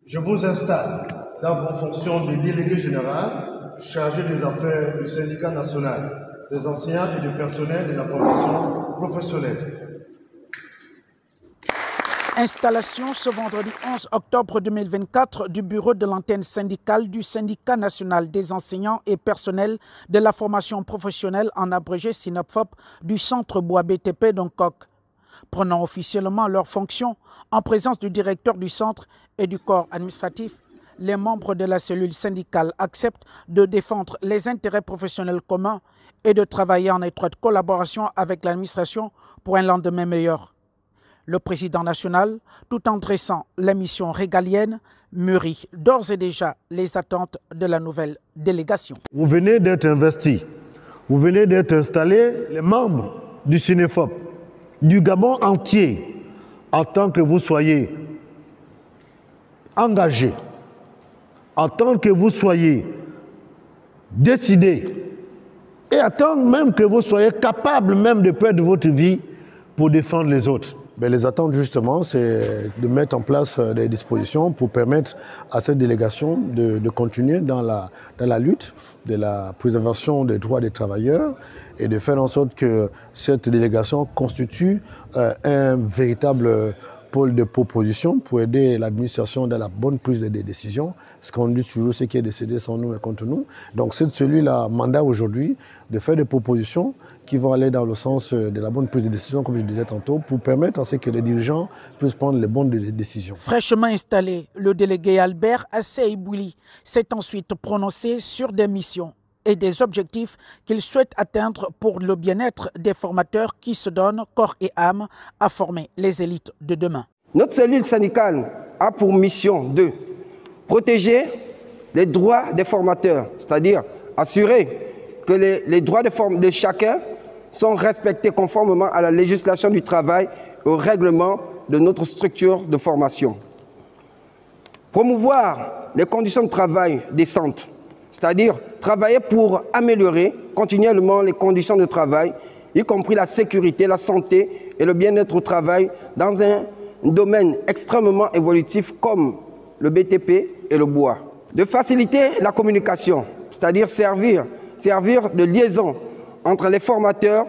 Je vous installe dans vos fonctions de délégué général chargé des affaires du syndicat national des enseignants et du personnel de la formation professionnelle. Installation ce vendredi 11 octobre 2024 du bureau de l'antenne syndicale du syndicat national des enseignants et personnels de la formation professionnelle en abrégé SYNEPFOP du centre Bois BTP d'Ongkok. Prenant officiellement leurs fonctions en présence du directeur du centre et du corps administratif, les membres de la cellule syndicale acceptent de défendre les intérêts professionnels communs et de travailler en étroite collaboration avec l'administration pour un lendemain meilleur. Le président national, tout en dressant la mission régalienne, mûrit d'ores et déjà les attentes de la nouvelle délégation. Vous venez d'être investi, vous venez d'être installés, les membres du SYNEPFOP, du Gabon entier, en tant que vous soyez engagés, en tant que vous soyez décidés, et en tant même que vous soyez capables même de perdre votre vie pour défendre les autres. Mais les attentes justement, c'est de mettre en place des dispositions pour permettre à cette délégation de continuer dans la lutte de la préservation des droits des travailleurs et de faire en sorte que cette délégation constitue un véritable pôle de proposition pour aider l'administration dans la bonne prise des décisions. Ce qu'on dit toujours, c'est qui est décidé sans nous et contre nous. Donc c'est celui-là mandat aujourd'hui de faire des propositions qui vont aller dans le sens de la bonne prise de décision, comme je disais tantôt, pour permettre à ce que les dirigeants puissent prendre les bonnes décisions. Fraîchement installé, le délégué Albert Assey-Bouli s'est ensuite prononcé sur des missions et des objectifs qu'il souhaite atteindre pour le bien-être des formateurs qui se donnent corps et âme à former les élites de demain. Notre cellule syndicale a pour mission de protéger les droits des formateurs, c'est-à-dire assurer que les droits de chacun sont respectés conformément à la législation du travail et au règlement de notre structure de formation. Promouvoir les conditions de travail décentes, c'est-à-dire travailler pour améliorer continuellement les conditions de travail, y compris la sécurité, la santé et le bien-être au travail dans un domaine extrêmement évolutif comme le BTP et le bois. De faciliter la communication, c'est-à-dire servir de liaison entre les formateurs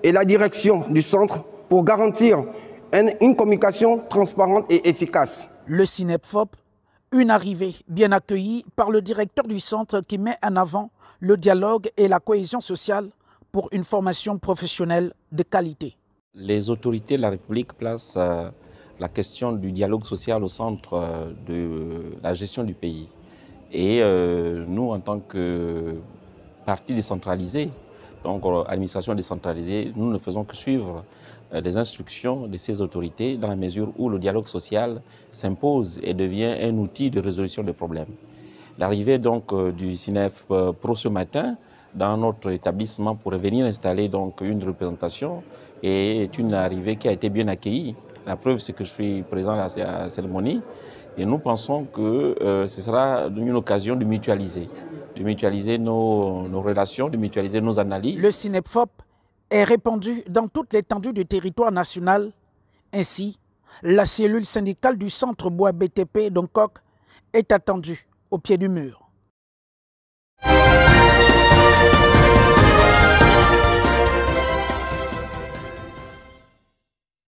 et la direction du centre pour garantir une communication transparente et efficace. Le SYNEPFOP, une arrivée bien accueillie par le directeur du centre qui met en avant le dialogue et la cohésion sociale pour une formation professionnelle de qualité. Les autorités de la République placent la question du dialogue social au centre de la gestion du pays. Et nous, en tant que parti décentralisé, donc administration décentralisée, nous ne faisons que suivre les instructions de ces autorités dans la mesure où le dialogue social s'impose et devient un outil de résolution des problèmes. L'arrivée donc du SYNEF Pro ce matin dans notre établissement pour venir installer donc une représentation est une arrivée qui a été bien accueillie. La preuve, c'est que je suis présent à la cérémonie et nous pensons que ce sera une occasion de mutualiser nos relations, de mutualiser nos analyses. Le SYNEPFOP est répandu dans toute l'étendue du territoire national. Ainsi, la cellule syndicale du centre Bois BTP d'Ongkok est attendue au pied du mur.